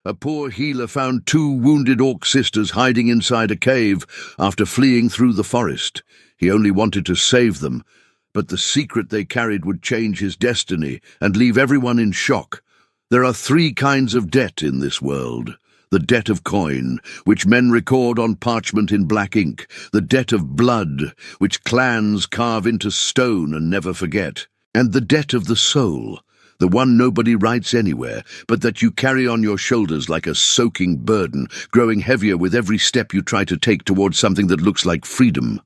A poor healer found two wounded orc sisters hiding inside a cave after fleeing through the forest. He only wanted to save them, but the secret they carried would change his destiny and leave everyone in shock. There are three kinds of debt in this world. The debt of coin, which men record on parchment in black ink. The debt of blood, which clans carve into stone and never forget. And the debt of the soul, the one nobody writes anywhere, but that you carry on your shoulders like a soaking burden, growing heavier with every step you try to take towards something that looks like freedom.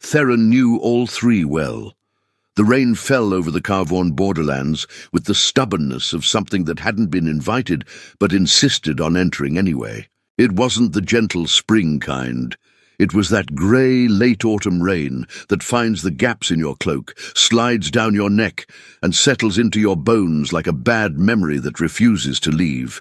Theron knew all three well. The rain fell over the Carvorn borderlands with the stubbornness of something that hadn't been invited but insisted on entering anyway. It wasn't the gentle spring kind. It was that grey late autumn rain that finds the gaps in your cloak, slides down your neck, and settles into your bones like a bad memory that refuses to leave.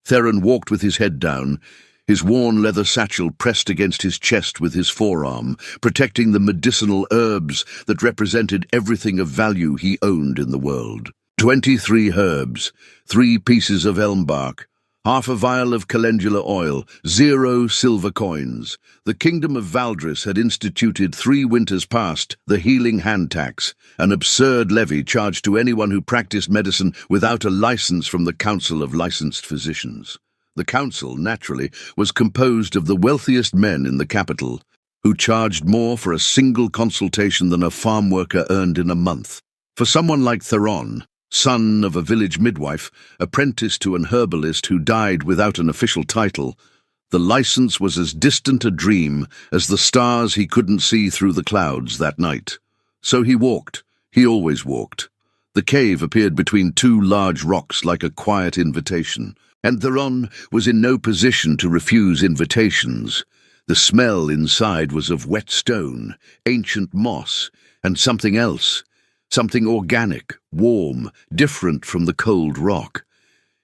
Theron walked with his head down, his worn leather satchel pressed against his chest with his forearm, protecting the medicinal herbs that represented everything of value he owned in the world. 23 herbs, 3 pieces of elm bark, half a vial of calendula oil, 0 silver coins. The kingdom of Valdris had instituted 3 winters past the healing hand tax, an absurd levy charged to anyone who practiced medicine without a license from the Council of Licensed Physicians. The council, naturally, was composed of the wealthiest men in the capital, who charged more for a single consultation than a farm worker earned in a month. For someone like Theron, son of a village midwife, apprenticed to an herbalist who died without an official title, the license was as distant a dream as the stars he couldn't see through the clouds that night. So he walked. He always walked. The cave appeared between 2 large rocks like a quiet invitation, and Theron was in no position to refuse invitations. The smell inside was of wet stone, ancient moss, and something else. Something organic, warm, different from the cold rock.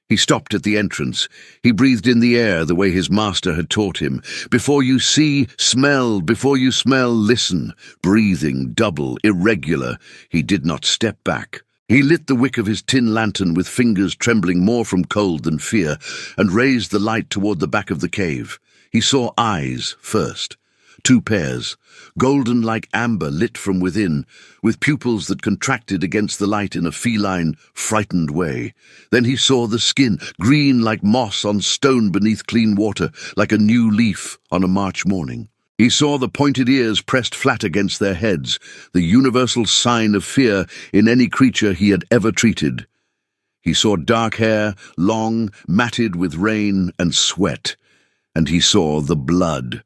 He stopped at the entrance. He breathed in the air the way his master had taught him. Before you see, smell. Before you smell, listen. Breathing, double, irregular. He did not step back. He lit the wick of his tin lantern with fingers trembling more from cold than fear, and raised the light toward the back of the cave. He saw eyes first. 2 pairs, golden like amber lit from within, with pupils that contracted against the light in a feline, frightened way. Then he saw the skin, green like moss on stone beneath clean water, like a new leaf on a March morning. He saw the pointed ears pressed flat against their heads, the universal sign of fear in any creature he had ever treated. He saw dark hair, long, matted with rain and sweat, and he saw the blood,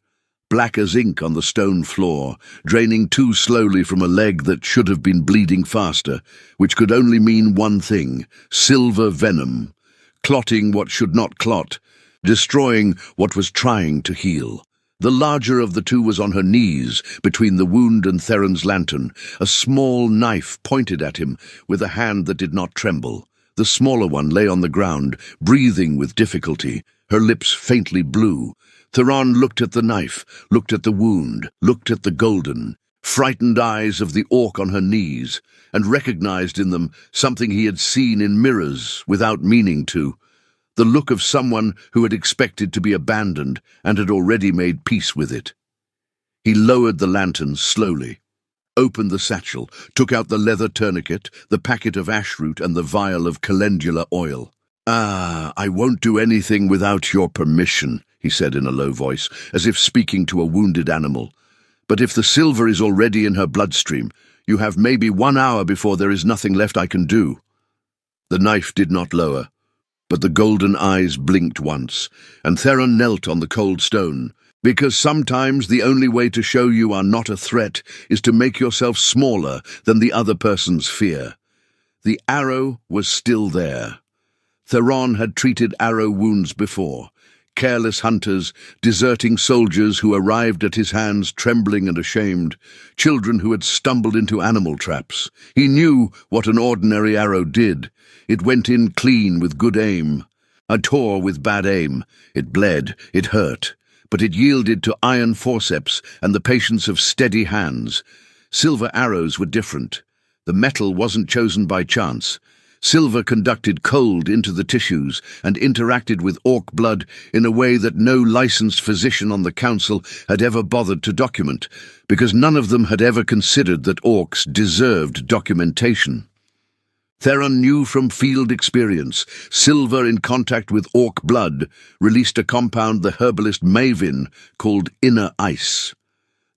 black as ink on the stone floor, draining too slowly from a leg that should have been bleeding faster, which could only mean one thing: silver venom, clotting what should not clot, destroying what was trying to heal. The larger of the 2 was on her knees, between the wound and Theron's lantern, a small knife pointed at him with a hand that did not tremble. The smaller one lay on the ground, breathing with difficulty, her lips faintly blue. Theron looked at the knife, looked at the wound, looked at the golden, frightened eyes of the orc on her knees, and recognized in them something he had seen in mirrors without meaning to. The look of someone who had expected to be abandoned and had already made peace with it. He lowered the lantern slowly, opened the satchel, took out the leather tourniquet, the packet of ashroot, and the vial of calendula oil. I won't do anything without your permission," he said in a low voice, as if speaking to a wounded animal. "But if the silver is already in her bloodstream, you have maybe 1 hour before there is nothing left I can do." The knife did not lower, but the golden eyes blinked once, and Theron knelt on the cold stone, because sometimes the only way to show you are not a threat is to make yourself smaller than the other person's fear. The arrow was still there. Theron had treated arrow wounds before. Careless hunters, deserting soldiers who arrived at his hands trembling and ashamed, children who had stumbled into animal traps. He knew what an ordinary arrow did. It went in clean with good aim. A tore with bad aim. It bled, it hurt, but it yielded to iron forceps and the patience of steady hands. Silver arrows were different. The metal wasn't chosen by chance. Silver conducted cold into the tissues and interacted with orc blood in a way that no licensed physician on the council had ever bothered to document, because none of them had ever considered that orcs deserved documentation. Theron knew from field experience, silver in contact with orc blood released a compound the herbalist Mavin called inner ice.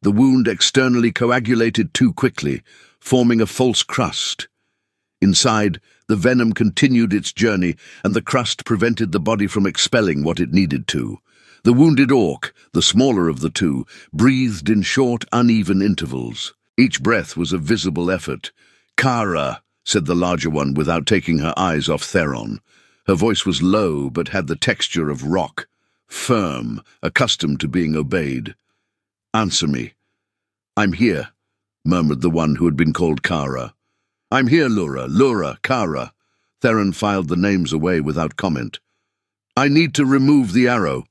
The wound externally coagulated too quickly, forming a false crust. Inside, the venom continued its journey, and the crust prevented the body from expelling what it needed to. The wounded orc, the smaller of the two, breathed in short, uneven intervals. Each breath was a visible effort. "Kara," said the larger one without taking her eyes off Theron. Her voice was low, but had the texture of rock, firm, accustomed to being obeyed. "Answer me." "I'm here," murmured the one who had been called Kara. "I'm here, Lura, Kara." Theron filed the names away without comment. "I need to remove the arrow,"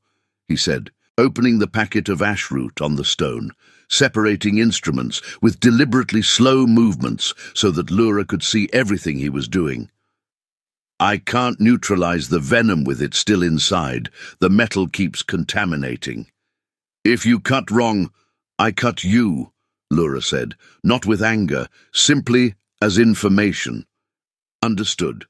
he said, opening the packet of ash root on the stone, separating instruments with deliberately slow movements so that Lura could see everything he was doing. "I can't neutralize the venom with it still inside. The metal keeps contaminating." "If you cut wrong, I cut you," Lura said, not with anger, simply as information. "Understood."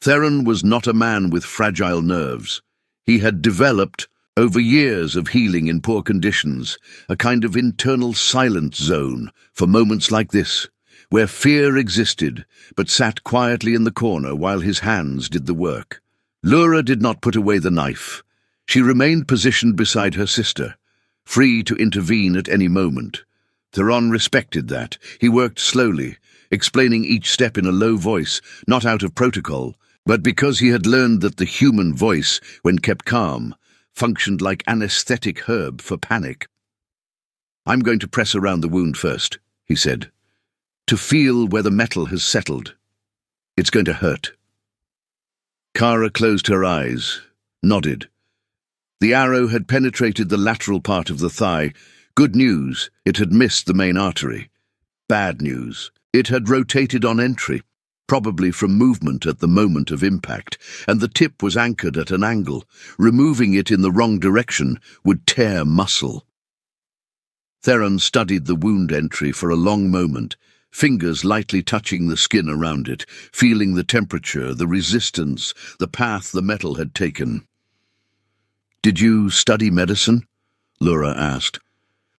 Theron was not a man with fragile nerves. He had developed, over years of healing in poor conditions, a kind of internal silent zone for moments like this, where fear existed, but sat quietly in the corner while his hands did the work. Lura did not put away the knife. She remained positioned beside her sister, free to intervene at any moment. Theron respected that. He worked slowly, explaining each step in a low voice, not out of protocol, but because he had learned that the human voice, when kept calm, functioned like anesthetic herb for panic. "I'm going to press around the wound first," he said, "to feel where the metal has settled. It's going to hurt." Kara closed her eyes, nodded. The arrow had penetrated the lateral part of the thigh. Good news, it had missed the main artery. Bad news, it had rotated on entry, probably from movement at the moment of impact, and the tip was anchored at an angle. Removing it in the wrong direction would tear muscle. Theron studied the wound entry for a long moment, fingers lightly touching the skin around it, feeling the temperature, the resistance, the path the metal had taken. "Did you study medicine?" Lura asked,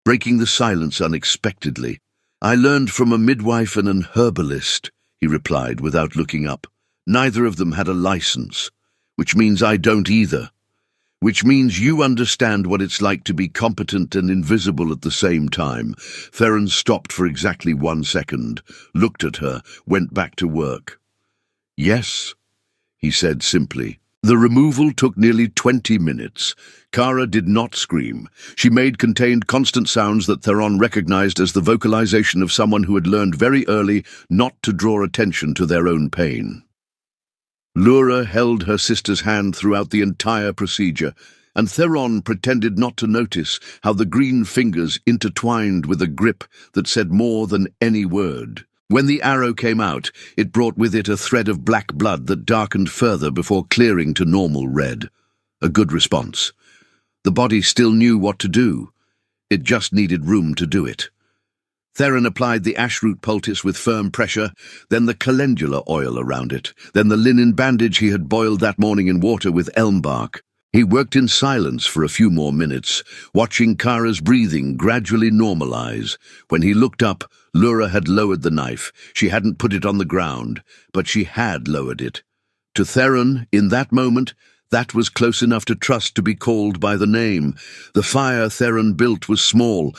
breaking the silence unexpectedly. "I learned from a midwife and an herbalist," he replied without looking up. "Neither of them had a license, which means I don't either. Which means you understand what it's like to be competent and invisible at the same time." Theron stopped for exactly 1 second, looked at her, went back to work. "Yes," he said simply. The removal took nearly 20 minutes. Kara did not scream. She made contained constant sounds that Theron recognized as the vocalization of someone who had learned very early not to draw attention to their own pain. Lura held her sister's hand throughout the entire procedure, and Theron pretended not to notice how the green fingers intertwined with a grip that said more than any word. When the arrow came out, it brought with it a thread of black blood that darkened further before clearing to normal red. A good response. The body still knew what to do. It just needed room to do it. Theron applied the ashroot poultice with firm pressure, then the calendula oil around it, then the linen bandage he had boiled that morning in water with elm bark. He worked in silence for a few more minutes, watching Kara's breathing gradually normalize. When he looked up, Lura had lowered the knife. She hadn't put it on the ground, but she had lowered it. To Theron, in that moment, that was close enough to trust to be called by the name. The fire Theron built was small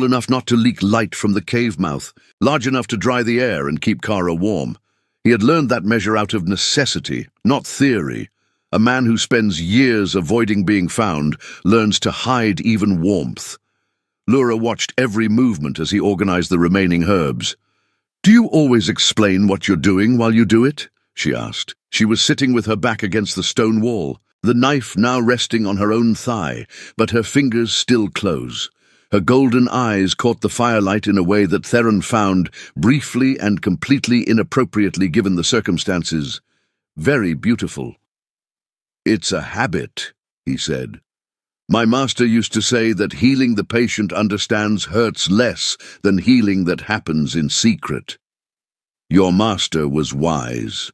enough not to leak light from the cave mouth, large enough to dry the air and keep Kara warm. He had learned that measure out of necessity, not theory. A man who spends years avoiding being found learns to hide even warmth. Lura watched every movement as he organized the remaining herbs. "Do you always explain what you're doing while you do it?" she asked. She was sitting with her back against the stone wall, the knife now resting on her own thigh, but her fingers still close. Her golden eyes caught the firelight in a way that Theron found, briefly and completely inappropriately given the circumstances, very beautiful. "It's a habit," he said. "My master used to say that healing the patient understands hurts less than healing that happens in secret. Your master was wise."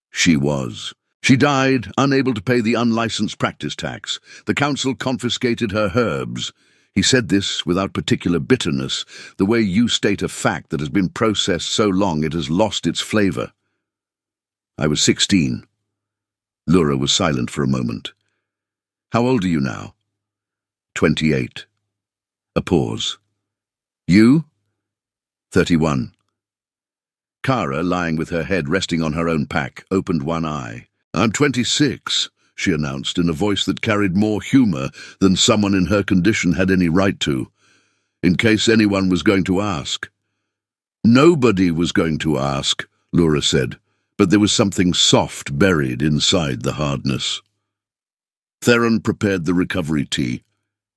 She was. She died, unable to pay the unlicensed practice tax. The council confiscated her herbs. He said this without particular bitterness, the way you state a fact that has been processed so long it has lost its flavor. I was 16. Lura was silent for a moment. "How old are you now?" 28. A pause. "You?" 31. Kara, lying with her head resting on her own pack, opened one eye. "I'm 26, she announced in a voice that carried more humor than someone in her condition had any right to, in case anyone was going to ask. Nobody was going to ask, Lura said, but there was something soft buried inside the hardness. Theron prepared the recovery tea.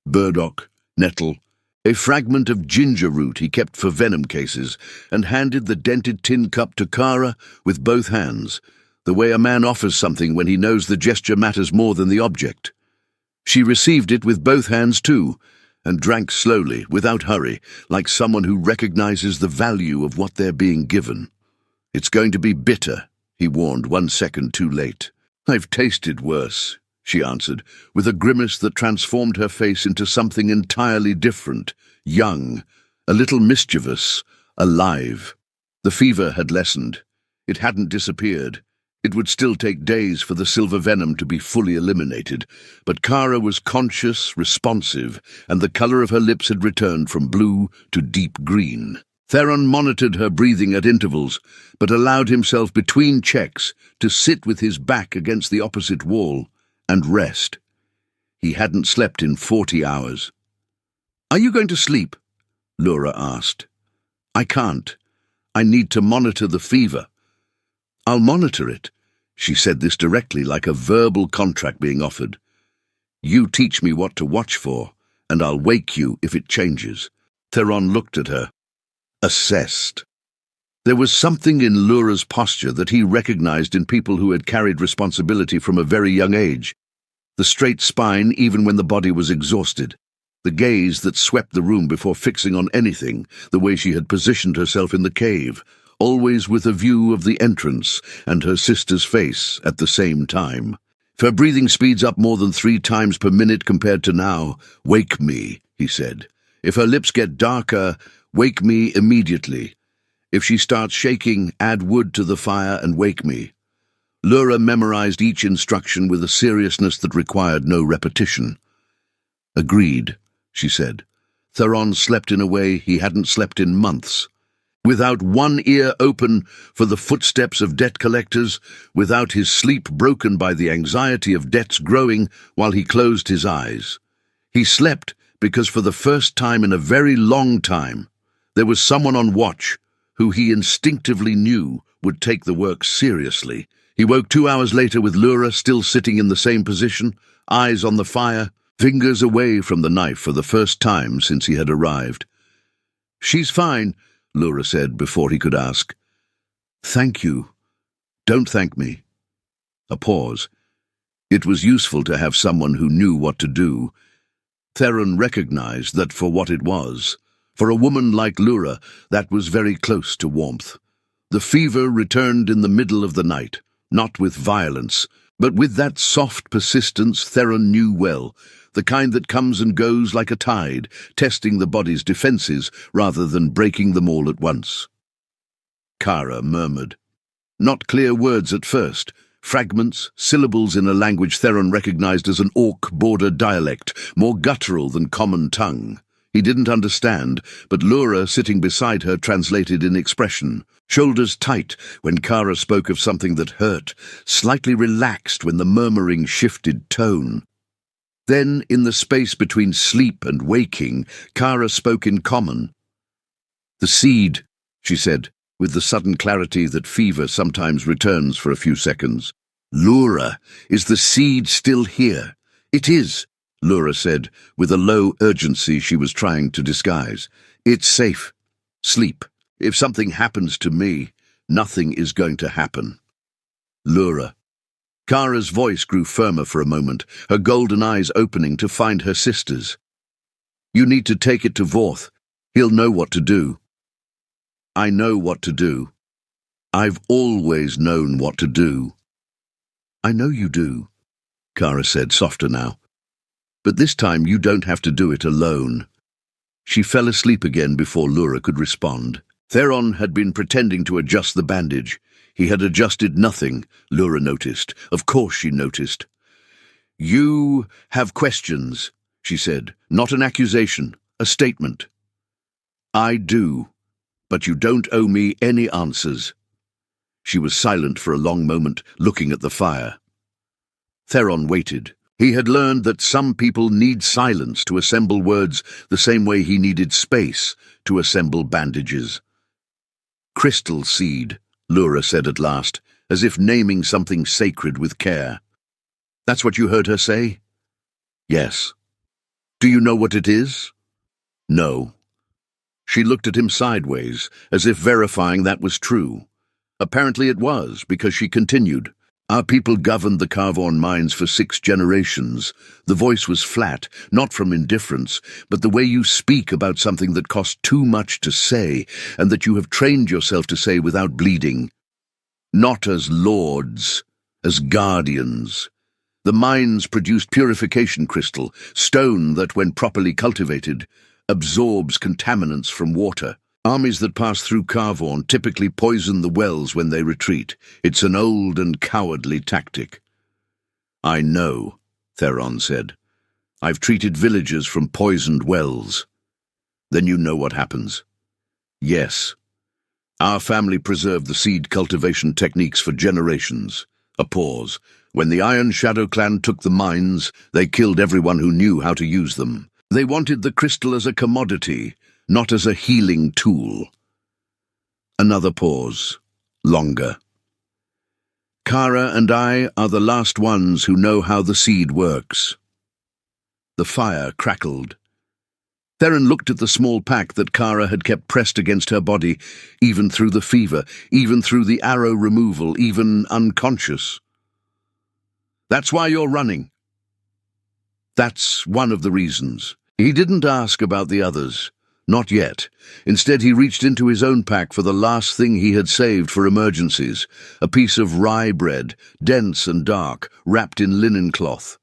Burdock, nettle, a fragment of ginger root he kept for venom cases, and handed the dented tin cup to Kara with both hands, the way a man offers something when he knows the gesture matters more than the object. She received it with both hands too, and drank slowly, without hurry, like someone who recognizes the value of what they're being given. "It's going to be bitter," he warned 1 second too late. "I've tasted worse," she answered, with a grimace that transformed her face into something entirely different, young, a little mischievous, alive. The fever had lessened. It hadn't disappeared. It would still take days for the silver venom to be fully eliminated, but Kara was conscious, responsive, and the color of her lips had returned from blue to deep green. Theron monitored her breathing at intervals, but allowed himself between checks to sit with his back against the opposite wall and rest. He hadn't slept in 40 hours. "Are you going to sleep?" Lura asked. "I can't. I need to monitor the fever." "I'll monitor it." She said this directly, like a verbal contract being offered. "You teach me what to watch for, and I'll wake you if it changes." Theron looked at her, assessed. There was something in Lura's posture that he recognized in people who had carried responsibility from a very young age. The straight spine even when the body was exhausted. The gaze that swept the room before fixing on anything, the way she had positioned herself in the cave, always with a view of the entrance and her sister's face at the same time. "If her breathing speeds up more than 3 times per minute compared to now, wake me," he said. "If her lips get darker, wake me immediately. If she starts shaking, add wood to the fire and wake me." Lura memorized each instruction with a seriousness that required no repetition. "Agreed," she said. Theron slept in a way he hadn't slept in months. Without one ear open for the footsteps of debt collectors, without his sleep broken by the anxiety of debts growing while he closed his eyes. He slept because for the first time in a very long time, there was someone on watch who he instinctively knew would take the work seriously. He woke 2 hours later with Lura still sitting in the same position, eyes on the fire, fingers away from the knife for the first time since he had arrived. "She's fine," Lura said before he could ask. "Thank you. Don't thank me." A pause. It was useful to have someone who knew what to do. Theron recognized that for what it was, for a woman like Lura, that was very close to warmth. The fever returned in the middle of the night, not with violence, but with that soft persistence Theron knew well, the kind that comes and goes like a tide, testing the body's defenses rather than breaking them all at once. Kara murmured. Not clear words at first, fragments, syllables in a language Theron recognized as an Orc border dialect, more guttural than common tongue. He didn't understand, but Lura, sitting beside her, translated in expression. Shoulders tight when Kara spoke of something that hurt, slightly relaxed when the murmuring shifted tone. Then, in the space between sleep and waking, Kara spoke in common. "The seed," she said, with the sudden clarity that fever sometimes returns for a few seconds. "Lura, is the seed still here?" "It is," Lura said, with a low urgency she was trying to disguise. It's safe. Sleep. If something happens to me, nothing is going to happen. Lura. Kara's voice grew firmer for a moment, her golden eyes opening to find her sister's. You need to take it to Vorth. He'll know what to do. I know what to do. I've always known what to do. I know you do, Kara said, softer now. But this time you don't have to do it alone. She fell asleep again before Lura could respond. Theron had been pretending to adjust the bandage. He had adjusted nothing, Lura noticed. Of course she noticed. You have questions, she said. Not an accusation, a statement. I do, but you don't owe me any answers. She was silent for a long moment, looking at the fire. Theron waited. He had learned that some people need silence to assemble words the same way he needed space to assemble bandages. Crystal seed, Lura said at last, as if naming something sacred with care. That's what you heard her say? Yes. Do you know what it is? No. She looked at him sideways, as if verifying that was true. Apparently it was, because she continued. Our people governed the Carvorn mines for 6 generations. The voice was flat, not from indifference, but the way you speak about something that costs too much to say, and that you have trained yourself to say without bleeding. Not as lords, as guardians. The mines produced purification crystal, stone that, when properly cultivated, absorbs contaminants from water. Armies that pass through Carvorn typically poison the wells when they retreat. It's an old and cowardly tactic. I know, Theron said. I've treated villagers from poisoned wells. Then you know what happens. Yes. Our family preserved the seed cultivation techniques for generations. A pause. When the Iron Shadow clan took the mines, they killed everyone who knew how to use them. They wanted the crystal as a commodity, not as a healing tool. Another pause. Longer. Kara and I are the last ones who know how the seed works. The fire crackled. Theron looked at the small pack that Kara had kept pressed against her body, even through the fever, even through the arrow removal, even unconscious. That's why you're running. That's one of the reasons. He didn't ask about the others. Not yet. Instead, he reached into his own pack for the last thing he had saved for emergencies, a piece of rye bread, dense and dark, wrapped in linen cloth.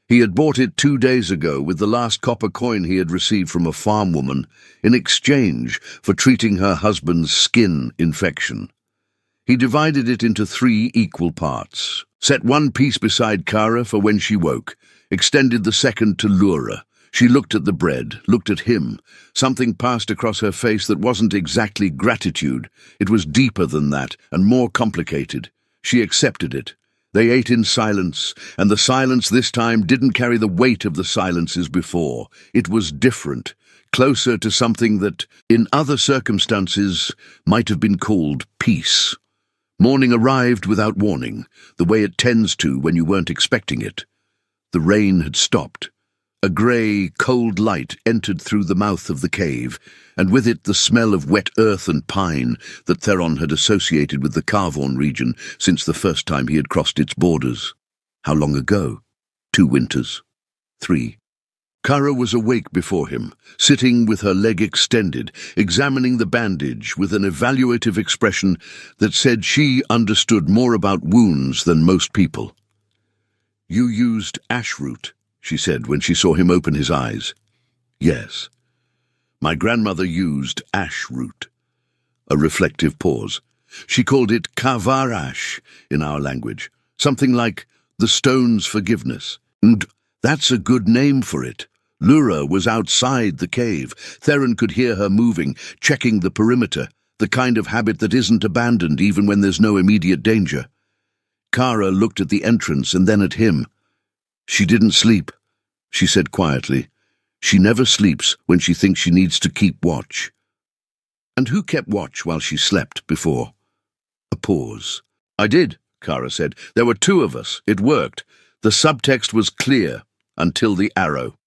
He had bought it 2 days ago with the last copper coin he had received from a farm woman in exchange for treating her husband's skin infection. He divided it into 3 equal parts, set one piece beside Kara for when she woke, extended the second to Lura. She looked at the bread, looked at him. Something passed across her face that wasn't exactly gratitude. It was deeper than that, and more complicated. She accepted it. They ate in silence, and the silence this time didn't carry the weight of the silences before. It was different, closer to something that, in other circumstances, might have been called peace. Morning arrived without warning, the way it tends to when you weren't expecting it. The rain had stopped. A grey, cold light entered through the mouth of the cave, and with it the smell of wet earth and pine that Theron had associated with the Carvorn region since the first time he had crossed its borders. How long ago? 2 winters. 3. Kara was awake before him, sitting with her leg extended, examining the bandage with an evaluative expression that said she understood more about wounds than most people. You used ash root, she said when she saw him open his eyes. Yes. My grandmother used ash root. A reflective pause. She called it Kavarash in our language, something like the stone's forgiveness. And that's a good name for it. Lura was outside the cave. Theron could hear her moving, checking the perimeter, the kind of habit that isn't abandoned even when there's no immediate danger. Kara looked at the entrance and then at him. She didn't sleep, she said quietly. She never sleeps when she thinks she needs to keep watch. And who kept watch while she slept before? A pause. I did, Kara said. There were 2 of us. It worked. The subtext was clear. until the arrow.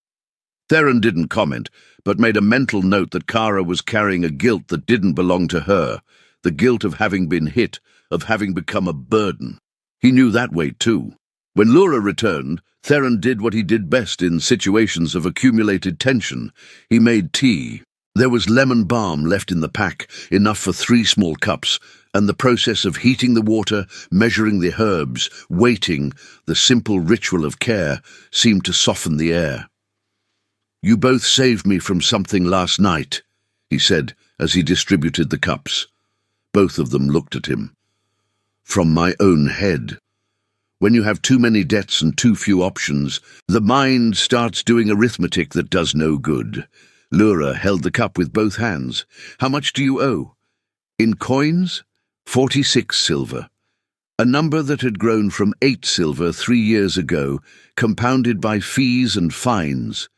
Theron didn't comment, but made a mental note that Kara was carrying a guilt that didn't belong to her, the guilt of having been hit, of having become a burden. He knew that weight too. When Lura returned, Theron did what he did best in situations of accumulated tension. He made tea. There was lemon balm left in the pack, enough for 3 small cups, and the process of heating the water, measuring the herbs, waiting, the simple ritual of care, seemed to soften the air. "You both saved me from something last night," he said as he distributed the cups. Both of them looked at him. "From my own head. When you have too many debts and too few options, the mind starts doing arithmetic that does no good." Lura held the cup with both hands. "How much do you owe?" "In coins? 46 silver. A number that had grown from 8 silver 3 years ago, compounded by fees and fines.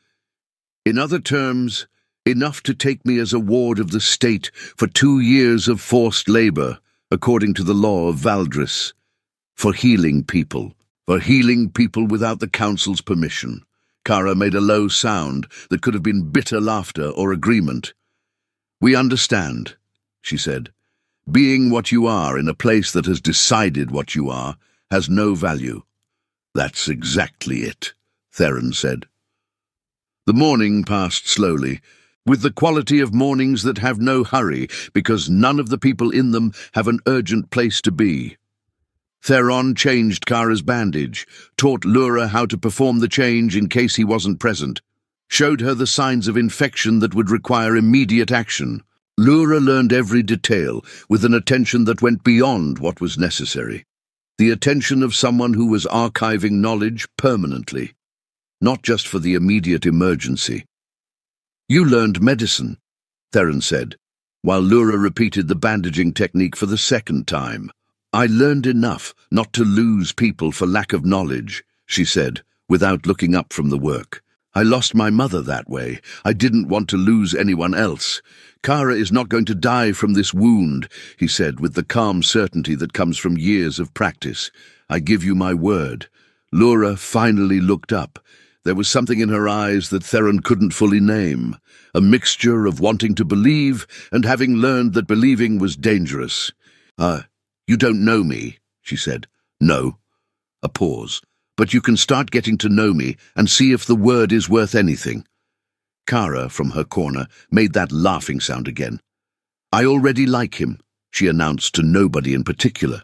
In other terms, enough to take me as a ward of the state for 2 years of forced labor, according to the law of Valdris. For healing people without the council's permission." Kara made a low sound that could have been bitter laughter or agreement. "We understand," she said. "Being what you are in a place that has decided what you are has no value." "That's exactly it," Theron said. The morning passed slowly, with the quality of mornings that have no hurry because none of the people in them have an urgent place to be. Theron changed Kara's bandage, taught Lura how to perform the change in case he wasn't present, showed her the signs of infection that would require immediate action. Lura learned every detail with an attention that went beyond what was necessary. The attention of someone who was archiving knowledge permanently, not just for the immediate emergency. "You learned medicine," Theron said, while Lura repeated the bandaging technique for the 2nd time. "I learned enough not to lose people for lack of knowledge," she said, without looking up from the work. "I lost my mother that way. I didn't want to lose anyone else. Kara is not going to die from this wound," he said, with the calm certainty that comes from years of practice. "I give you my word." Lura finally looked up. There was something in her eyes that Theron couldn't fully name, a mixture of wanting to believe and having learned that believing was dangerous. You don't know me," she said. "No." A pause. "But you can start getting to know me and see if the word is worth anything." Kara, from her corner, made that laughing sound again. "I already like him," she announced to nobody in particular.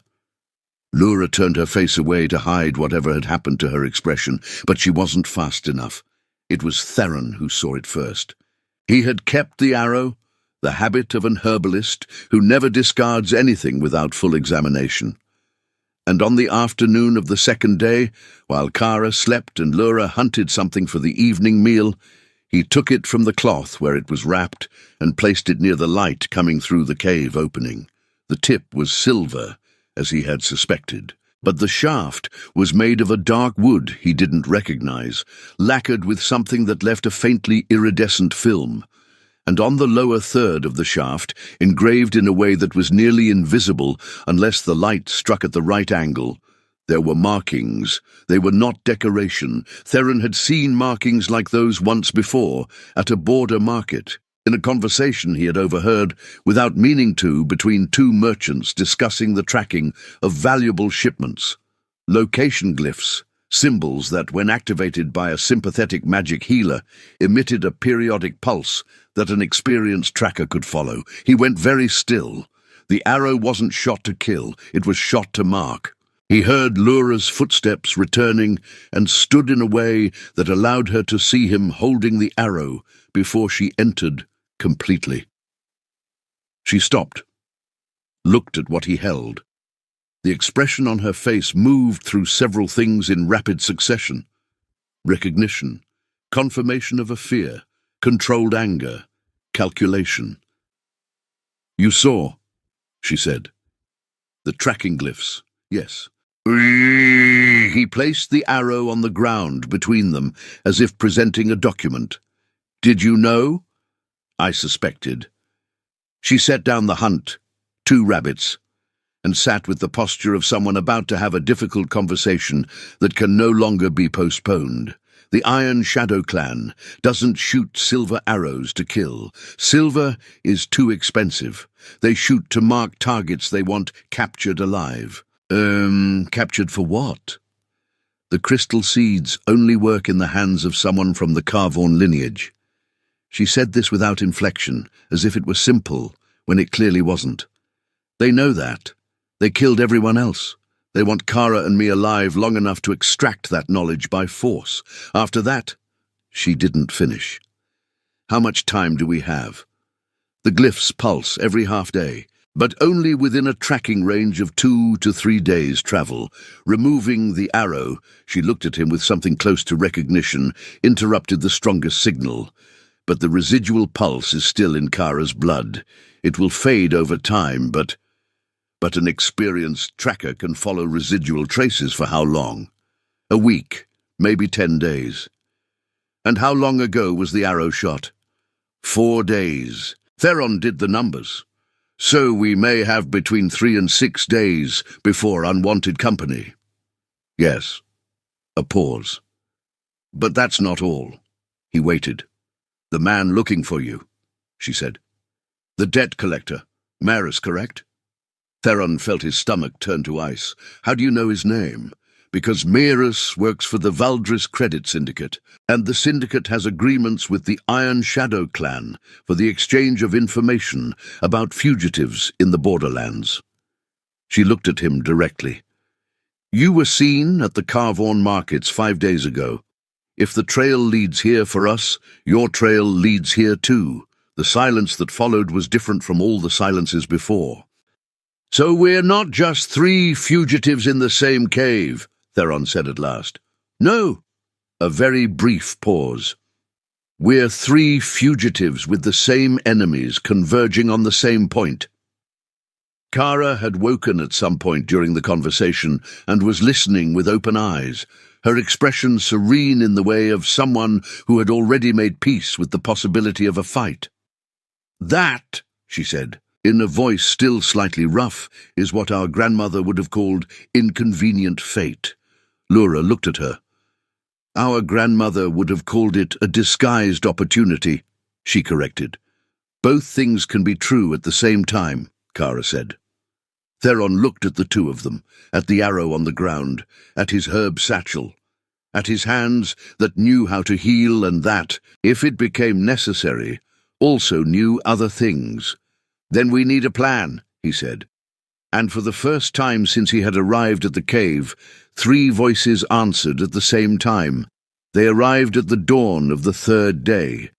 Lura turned her face away to hide whatever had happened to her expression, but she wasn't fast enough. It was Theron who saw it first. He had kept the arrow, the habit of an herbalist who never discards anything without full examination. And on the afternoon of the 2nd day, while Kara slept and Lura hunted something for the evening meal, he took it from the cloth where it was wrapped and placed it near the light coming through the cave opening. The tip was silver, as he had suspected, but the shaft was made of a dark wood he didn't recognize, lacquered with something that left a faintly iridescent film. And on the lower third of the shaft, engraved in a way that was nearly invisible unless the light struck at the right angle, there were markings. They were not decoration. Theron had seen markings like those once before, at a border market, in a conversation he had overheard, without meaning to, between 2 merchants discussing the tracking of valuable shipments. Location glyphs, symbols that, when activated by a sympathetic magic healer, emitted a periodic pulse that an experienced tracker could follow. He went very still. The arrow wasn't shot to kill, it was shot to mark. He heard Lura's footsteps returning and stood in a way that allowed her to see him holding the arrow before she entered completely. She stopped, looked at what he held. The expression on her face moved through several things in rapid succession. Recognition, confirmation of a fear, controlled anger, calculation. "You saw," she said. "The tracking glyphs, yes." He placed the arrow on the ground between them, as if presenting a document. "Did you know?" "I suspected." She set down the hunt, 2 rabbits, and sat with the posture of someone about to have a difficult conversation that can no longer be postponed. The Iron Shadow clan doesn't shoot silver arrows to kill. Silver is too expensive. They shoot to mark targets they want captured alive. Captured for what? The crystal seeds only work in the hands of someone from the Carvorn lineage. She said this without inflection, as if it were simple, when it clearly wasn't. They know that. They killed everyone else. They want Kara and me alive long enough to extract that knowledge by force. After that, she didn't finish. How much time do we have? The glyphs pulse every half-day, but only within a tracking range of 2 to 3 days' travel. Removing the arrow, she looked at him with something close to recognition, interrupted the strongest signal. But the residual pulse is still in Kara's blood. It will fade over time, but an experienced tracker can follow residual traces for how long? A week, maybe 10 days. And how long ago was the arrow shot? 4 days. Theron did the numbers. So we may have between 3 and 6 days before unwanted company. Yes. A pause. But that's not all. He waited. The man looking for you, she said. The debt collector. Maris, correct? Theron felt his stomach turn to ice. How do you know his name? Because Maris works for the Valdris Credit Syndicate, and the syndicate has agreements with the Iron Shadow clan for the exchange of information about fugitives in the borderlands. She looked at him directly. You were seen at the Carvorn markets 5 days ago. If the trail leads here for us, your trail leads here too. The silence that followed was different from all the silences before. So we're not just 3 fugitives in the same cave, Theron said at last. No. A very brief pause. We're 3 fugitives with the same enemies converging on the same point. Kara had woken at some point during the conversation and was listening with open eyes, her expression serene in the way of someone who had already made peace with the possibility of a fight. That, she said, in a voice still slightly rough, is what our grandmother would have called inconvenient fate. Lura looked at her. Our grandmother would have called it a disguised opportunity, she corrected. Both things can be true at the same time, Kara said. Theron looked at the two of them, at the arrow on the ground, at his herb satchel, at his hands that knew how to heal and that, if it became necessary, also knew other things. Then we need a plan, he said. And for the first time since he had arrived at the cave, 3 voices answered at the same time. They arrived at the dawn of the 3rd day.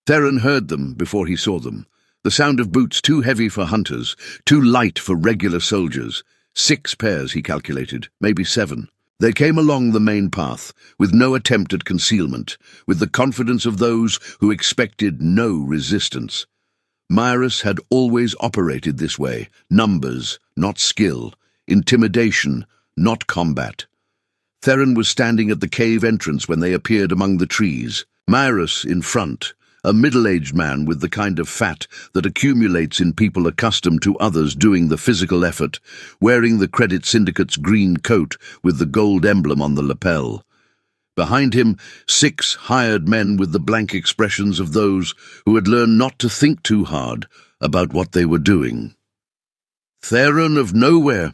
Theron heard them before he saw them. The sound of boots too heavy for hunters, too light for regular soldiers. 6 pairs, he calculated, maybe 7. They came along the main path, with no attempt at concealment, with the confidence of those who expected no resistance. Maris had always operated this way, numbers, not skill, intimidation, not combat. Theron was standing at the cave entrance when they appeared among the trees. Maris in front, a middle-aged man with the kind of fat that accumulates in people accustomed to others doing the physical effort, wearing the Credit Syndicate's green coat with the gold emblem on the lapel. Behind him, 6 hired men with the blank expressions of those who had learned not to think too hard about what they were doing. Theron of Nowhere,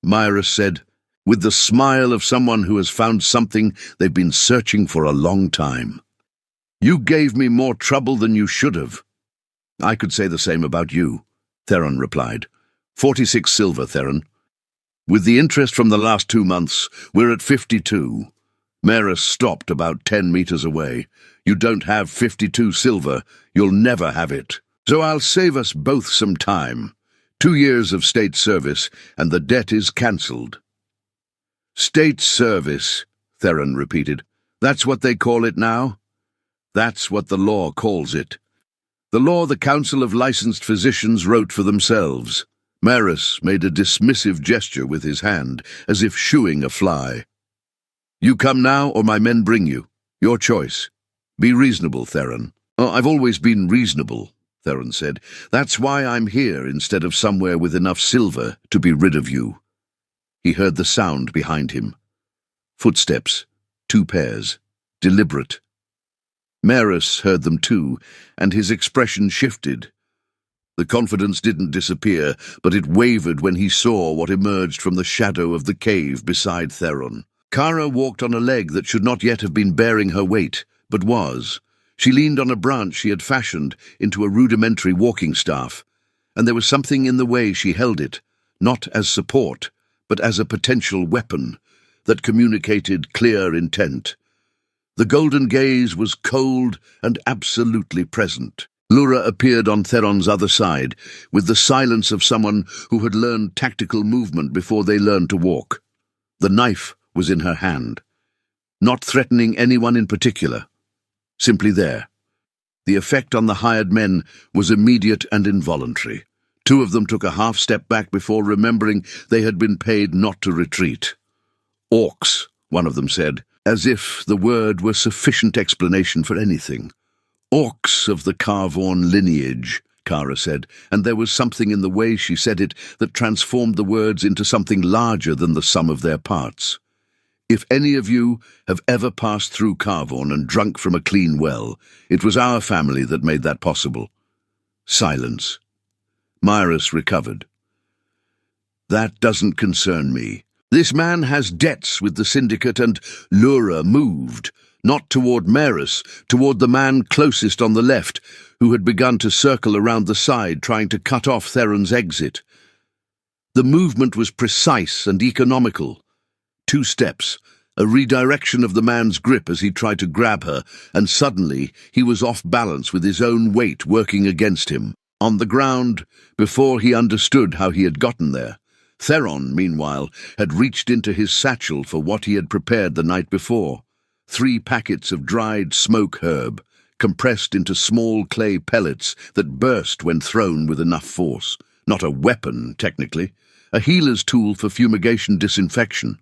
Maris said, with the smile of someone who has found something they've been searching for a long time. You gave me more trouble than you should have. I could say the same about you, Theron replied. 46 silver, Theron. With the interest from the last 2 months, we're at 52. Maris stopped about 10 meters away. You don't have 52 silver, you'll never have it. So I'll save us both some time. 2 years of state service, and the debt is cancelled. State service, Theron repeated. That's what they call it now? That's what the law calls it. The law the Council of Licensed Physicians wrote for themselves. Maris made a dismissive gesture with his hand, as if shooing a fly. You come now, or my men bring you. Your choice. Be reasonable, Theron. Oh, I've always been reasonable, Theron said. That's why I'm here instead of somewhere with enough silver to be rid of you. He heard the sound behind him. Footsteps. 2 pairs. deliberate. Maris heard them too, and his expression shifted. The confidence didn't disappear, but it wavered when he saw what emerged from the shadow of the cave beside Theron. Kara walked on a leg that should not yet have been bearing her weight, but was. She leaned on a branch she had fashioned into a rudimentary walking staff, and there was something in the way she held it, not as support, but as a potential weapon, that communicated clear intent. The golden gaze was cold and absolutely present. Lura appeared on Theron's other side, with the silence of someone who had learned tactical movement before they learned to walk. The knife was in her hand, not threatening anyone in particular, simply there. The effect on the hired men was immediate and involuntary. Two of them took a half step back before remembering they had been paid not to retreat. "Orcs," one of them said, as if the word were sufficient explanation for anything. "Orcs of the Carvorn lineage," Kara said, and there was something in the way she said it that transformed the words into something larger than the sum of their parts. "If any of you have ever passed through Carvorn and drunk from a clean well, it was our family that made that possible." Silence. Maris recovered. "That doesn't concern me. This man has debts with the Syndicate," and Lura moved, not toward Maris, toward the man closest on the left, who had begun to circle around the side, trying to cut off Theron's exit. The movement was precise and economical. 2 steps, a redirection of the man's grip as he tried to grab her, and suddenly he was off balance with his own weight working against him. On the ground, before he understood how he had gotten there, Theron, meanwhile, had reached into his satchel for what he had prepared the night before. 3 packets of dried smoke herb, compressed into small clay pellets that burst when thrown with enough force. Not a weapon, technically, a healer's tool for fumigation disinfection.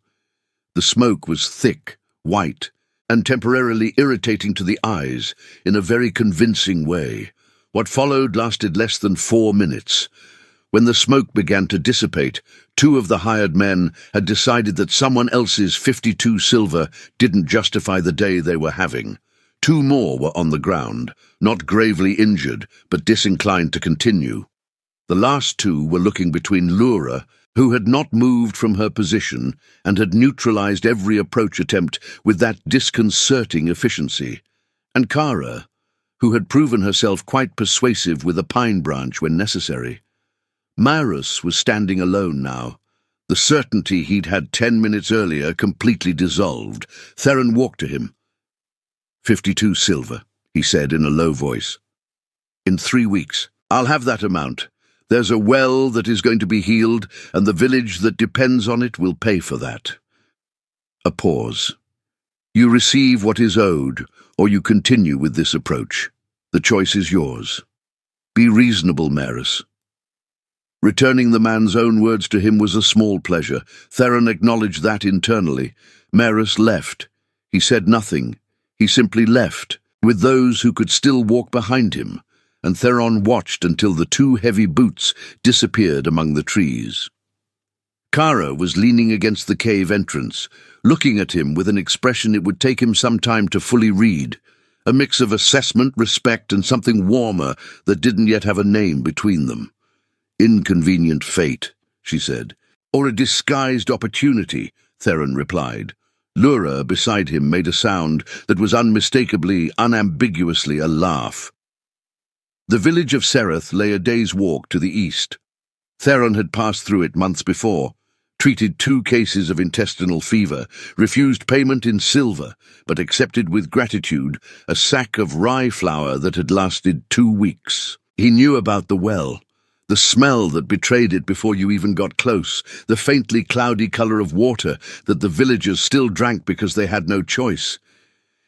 The smoke was thick, white, and temporarily irritating to the eyes in a very convincing way. What followed lasted less than 4 minutes. When the smoke began to dissipate, 2 of the hired men had decided that someone else's 52 silver didn't justify the day they were having. 2 more were on the ground, not gravely injured, but disinclined to continue. The last 2 were looking between Lura, who had not moved from her position and had neutralized every approach attempt with that disconcerting efficiency, and Kara, who had proven herself quite persuasive with a pine branch when necessary. Maris was standing alone now. The certainty he'd had 10 minutes earlier completely dissolved. Theron walked to him. 52 silver, he said in a low voice. "In 3 weeks. I'll have that amount. There's a well that is going to be healed, and the village that depends on it will pay for that." A pause. "You receive what is owed, or you continue with this approach. The choice is yours. Be reasonable, Maris." Returning the man's own words to him was a small pleasure. Theron acknowledged that internally. Maris left. He said nothing. He simply left, with those who could still walk behind him, and Theron watched until the 2 heavy boots disappeared among the trees. Kara was leaning against the cave entrance, looking at him with an expression it would take him some time to fully read, a mix of assessment, respect, and something warmer that didn't yet have a name between them. "Inconvenient fate," she said. "Or a disguised opportunity," Theron replied. Lura, beside him, made a sound that was unmistakably, unambiguously a laugh. The village of Sereth lay a day's walk to the east. Theron had passed through it months before, treated 2 cases of intestinal fever, refused payment in silver, but accepted with gratitude a sack of rye flour that had lasted 2 weeks. He knew about the well. The smell that betrayed it before you even got close, the faintly cloudy color of water that the villagers still drank because they had no choice.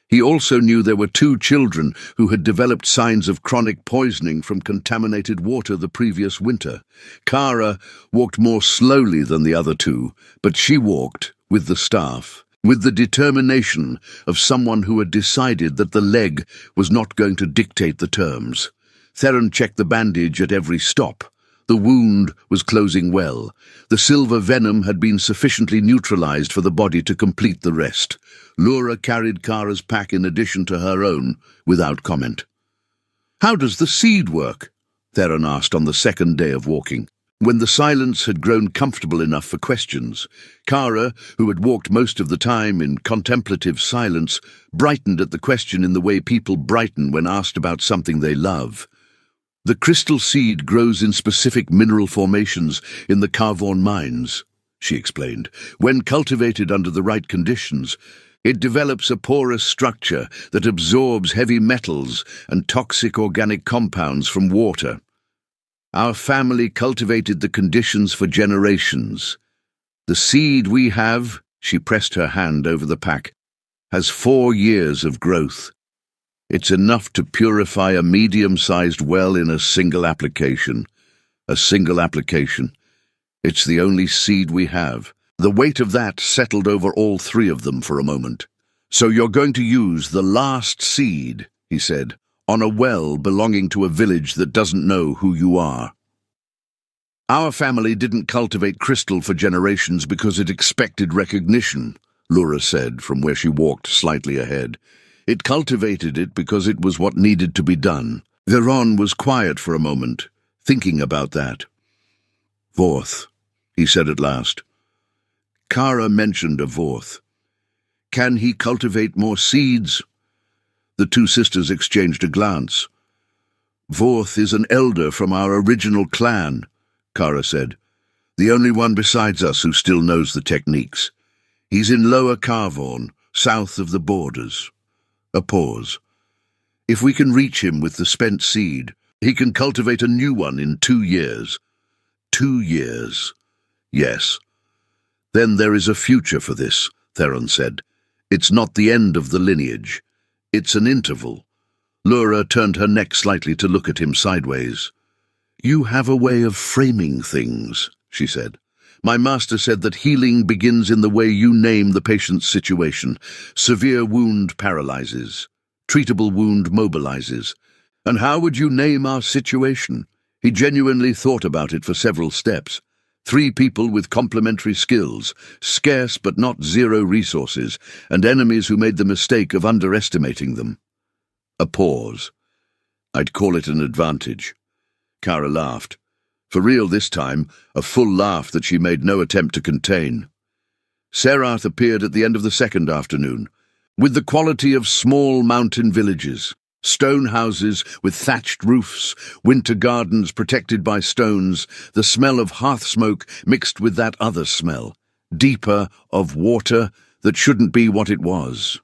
He also knew there were 2 children who had developed signs of chronic poisoning from contaminated water the previous winter. Kara walked more slowly than the other 2, but she walked, with the staff, with the determination of someone who had decided that the leg was not going to dictate the terms. Theron checked the bandage at every stop. The wound was closing well. The silver venom had been sufficiently neutralized for the body to complete the rest. Laura carried Kara's pack in addition to her own, without comment. "How does the seed work?" Theron asked on the second day of walking. When the silence had grown comfortable enough for questions, Kara, who had walked most of the time in contemplative silence, brightened at the question in the way people brighten when asked about something they love. "The crystal seed grows in specific mineral formations in the Carvorn mines," she explained. "When cultivated under the right conditions, it develops a porous structure that absorbs heavy metals and toxic organic compounds from water. Our family cultivated the conditions for generations. The seed we have," she pressed her hand over the pack, "has 4 years of growth. It's enough to purify a medium-sized well in a single application. A single application. It's the only seed we have." The weight of that settled over all 3 of them for a moment. "So you're going to use the last seed," he said, "on a well belonging to a village that doesn't know who you are." "Our family didn't cultivate crystal for generations because it expected recognition," Laura said from where she walked slightly ahead. "It cultivated it because it was what needed to be done." Theron was quiet for a moment, thinking about that. "Vorth," he said at last. Kara mentioned a Vorth. "Can he cultivate more seeds?" The 2 sisters exchanged a glance. "Vorth is an elder from our original clan," Kara said. "The only one besides us who still knows the techniques. He's in Lower Carvorn, south of the borders." A pause. "If we can reach him with the spent seed, he can cultivate a new one in 2 years. 2 years. Yes. Then there is a future for this," Theron said. "It's not the end of the lineage. It's an interval." Laura turned her neck slightly to look at him sideways. "You have a way of framing things," she said. "My master said that healing begins in the way you name the patient's situation. Severe wound paralyzes. Treatable wound mobilizes. And how would you name our situation?" He genuinely thought about it for several steps. 3 people with complementary skills, scarce but not zero resources, and enemies who made the mistake of underestimating them. A pause. "I'd call it an advantage." Kara laughed. For real this time, a full laugh that she made no attempt to contain. Serath appeared at the end of the second afternoon, with the quality of small mountain villages. Stone houses with thatched roofs, winter gardens protected by stones, the smell of hearth smoke mixed with that other smell, deeper, of water that shouldn't be what it was.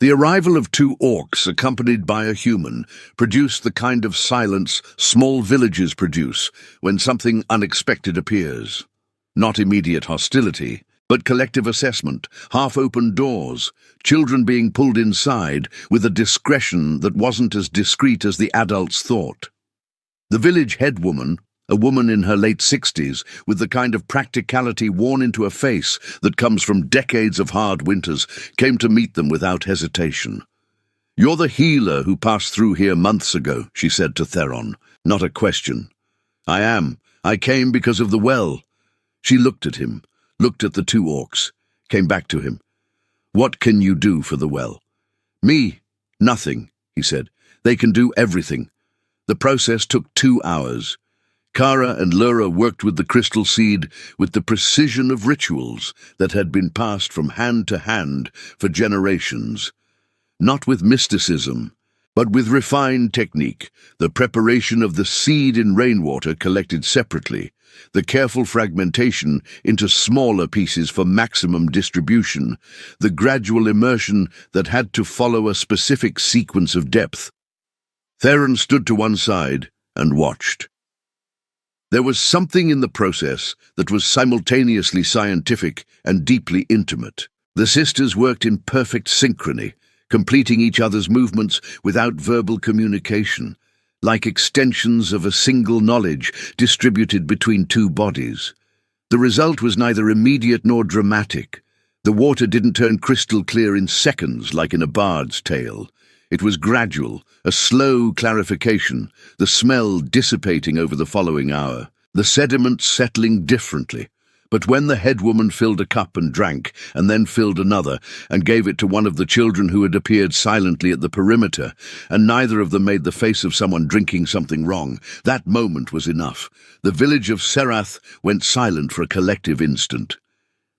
The arrival of 2 orcs accompanied by a human produced the kind of silence small villages produce when something unexpected appears. Not immediate hostility, but collective assessment, half-open doors, children being pulled inside with a discretion that wasn't as discreet as the adults thought. The village headwoman, a woman in her late 60s, with the kind of practicality worn into a face that comes from decades of hard winters, came to meet them without hesitation. "You're the healer who passed through here months ago," she said to Theron, not a question. "I am. I came because of the well." She looked at him, looked at the 2 orcs, came back to him. "What can you do for the well?" "Me? Nothing," he said. "They can do everything." The process took 2 hours. Kara and Laura worked with the crystal seed with the precision of rituals that had been passed from hand to hand for generations. Not with mysticism, but with refined technique, the preparation of the seed in rainwater collected separately, the careful fragmentation into smaller pieces for maximum distribution, the gradual immersion that had to follow a specific sequence of depth. Theron stood to one side and watched. There was something in the process that was simultaneously scientific and deeply intimate. The sisters worked in perfect synchrony, completing each other's movements without verbal communication, like extensions of a single knowledge distributed between 2 bodies. The result was neither immediate nor dramatic. The water didn't turn crystal clear in seconds like in a bard's tale. It was gradual, a slow clarification, the smell dissipating over the following hour, the sediment settling differently. But when the head woman filled a cup and drank, and then filled another, and gave it to one of the children who had appeared silently at the perimeter, and neither of them made the face of someone drinking something wrong, that moment was enough. The village of Serath went silent for a collective instant.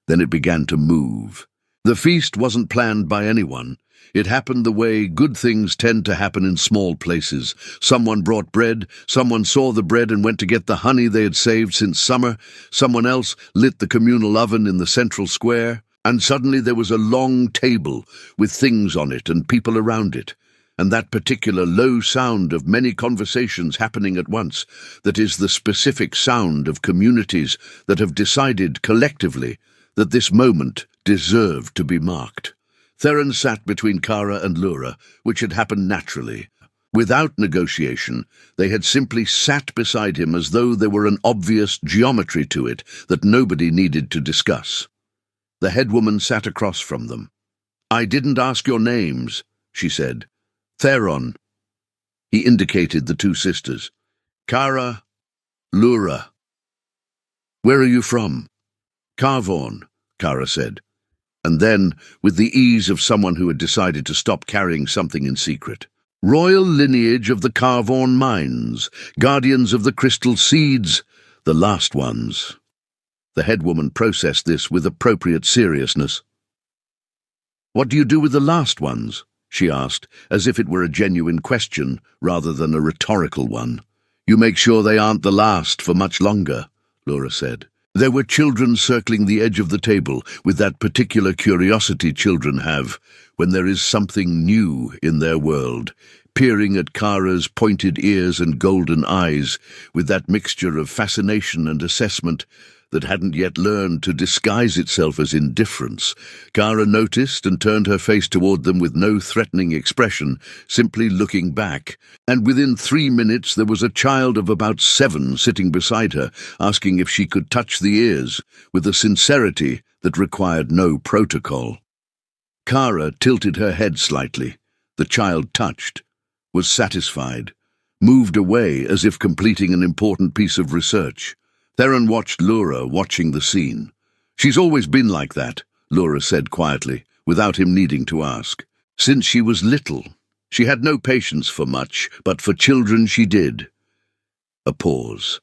Then it began to move. The feast wasn't planned by anyone. It happened the way good things tend to happen in small places. Someone brought bread, someone saw the bread and went to get the honey they had saved since summer, someone else lit the communal oven in the central square, and suddenly there was a long table with things on it and people around it, and that particular low sound of many conversations happening at once, that is the specific sound of communities that have decided collectively that this moment deserved to be marked. Theron sat between Kara and Lura, which had happened naturally. Without negotiation, they had simply sat beside him as though there were an obvious geometry to it that nobody needed to discuss. The head woman sat across from them. "I didn't ask your names," she said. "Theron." He indicated the two sisters. "Kara, Lura." "Where are you from?" "Carvorn," Kara said. And then, with the ease of someone who had decided to stop carrying something in secret. "Royal lineage of the Carvorn mines, guardians of the crystal seeds, the last ones." The head woman processed this with appropriate seriousness. "What do you do with the last ones?" she asked, as if it were a genuine question rather than a rhetorical one. "You make sure they aren't the last for much longer," Lura said. There were children circling the edge of the table with that particular curiosity children have when there is something new in their world, peering at Kara's pointed ears and golden eyes with that mixture of fascination and assessment that hadn't yet learned to disguise itself as indifference. Kara noticed and turned her face toward them with no threatening expression, simply looking back, and within 3 minutes there was a child of about 7 sitting beside her, asking if she could touch the ears, with a sincerity that required no protocol. Kara tilted her head slightly. The child touched, was satisfied, moved away as if completing an important piece of research. Theron watched Lura watching the scene. "She's always been like that," Lura said quietly, without him needing to ask. "Since she was little. She had no patience for much, but for children she did." A pause.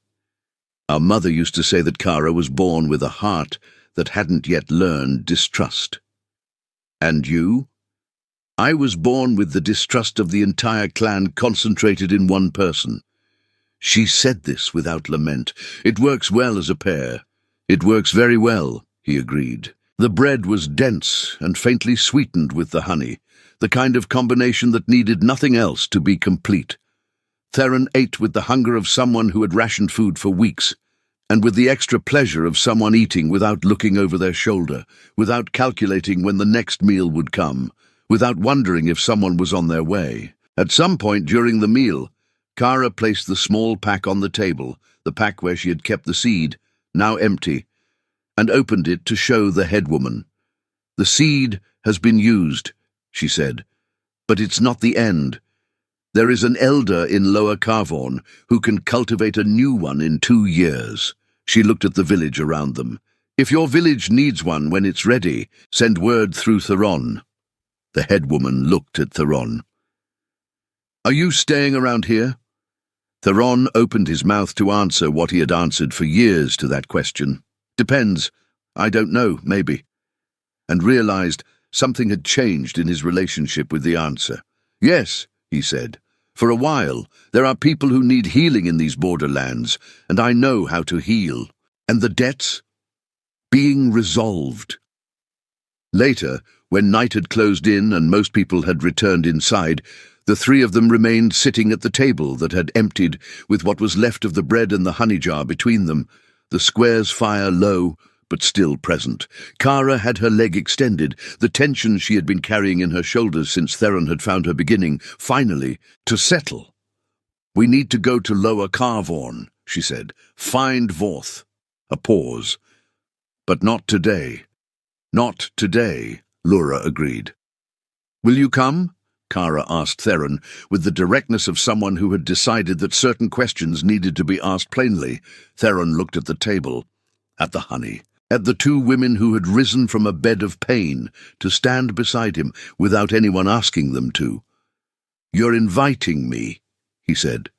"Our mother used to say that Kara was born with a heart that hadn't yet learned distrust." "And you?" "I was born with the distrust of the entire clan concentrated in one person." She said this without lament. "It works well as a pair." "It works very well," he agreed. The bread was dense and faintly sweetened with the honey, the kind of combination that needed nothing else to be complete. Theron ate with the hunger of someone who had rationed food for weeks, and with the extra pleasure of someone eating without looking over their shoulder, without calculating when the next meal would come, without wondering if someone was on their way. At some point during the meal, Kara placed the small pack on the table, the pack where she had kept the seed, now empty, and opened it to show the head woman. "The seed has been used," she said, "but it's not the end. There is an elder in Lower Carvorn who can cultivate a new one in 2 years." She looked at the village around them. "If your village needs one when it's ready, send word through Theron." The head woman looked at Theron. "Are you staying around here?" Theron opened his mouth to answer what he had answered for years to that question. "Depends. I don't know, maybe." And realized something had changed in his relationship with the answer. "Yes," he said. "For a while, there are people who need healing in these borderlands, and I know how to heal. And the debts? Being resolved." Later, when night had closed in and most people had returned inside, the 3 of them remained sitting at the table that had emptied, with what was left of the bread and the honey jar between them, the square's fire low, but still present. Kara had her leg extended, the tension she had been carrying in her shoulders since Theron had found her beginning, finally, to settle. "We need to go to Lower Carvorn," she said. "Find Vorth." A pause. "But not today." "Not today," Lura agreed. "Will you come?" Kara asked Theron, with the directness of someone who had decided that certain questions needed to be asked plainly. Theron looked at the table, at the honey, at the two women who had risen from a bed of pain to stand beside him without anyone asking them to. "You're inviting me," he said.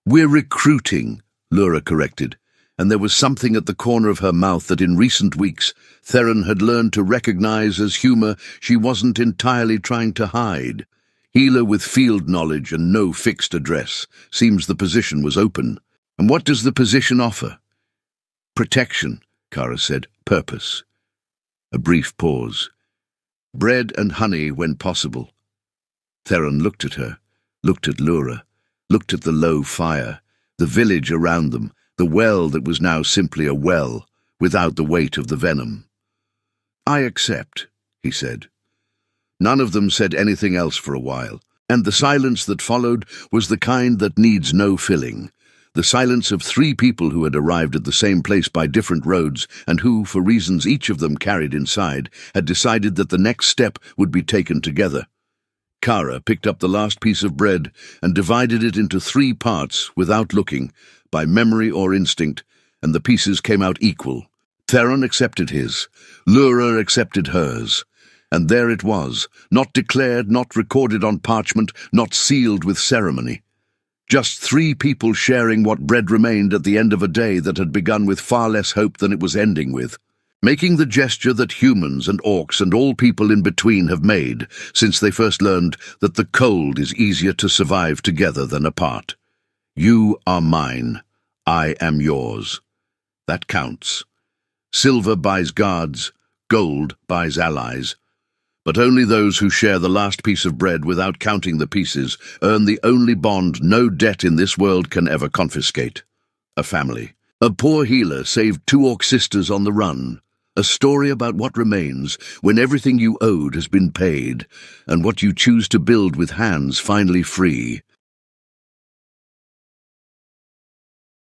"We're recruiting," Lura corrected, and there was something at the corner of her mouth that in recent weeks Theron had learned to recognize as humor she wasn't entirely trying to hide. Healer with field knowledge and no fixed address. Seems the position was open. And what does the position offer? Protection, Kara said. Purpose. A brief pause. Bread and honey when possible. Theron looked at her, looked at Lura, looked at the low fire, the village around them, the well that was now simply a well, without the weight of the venom. "I accept," he said. None of them said anything else for a while, and the silence that followed was the kind that needs no filling. The silence of three people who had arrived at the same place by different roads and who, for reasons each of them carried inside, had decided that the next step would be taken together. Kara picked up the last piece of bread and divided it into 3 parts without looking, by memory or instinct, and the pieces came out equal. Theron accepted his, Lura accepted hers, and there it was, not declared, not recorded on parchment, not sealed with ceremony. Just 3 people sharing what bread remained at the end of a day that had begun with far less hope than it was ending with, making the gesture that humans and orcs and all people in between have made since they first learned that the cold is easier to survive together than apart. You are mine, I am yours. That counts. Silver buys guards, gold buys allies. But only those who share the last piece of bread without counting the pieces earn the only bond no debt in this world can ever confiscate. A family. A poor healer saved 2 orc sisters on the run. A story about what remains when everything you owed has been paid, and what you choose to build with hands finally free.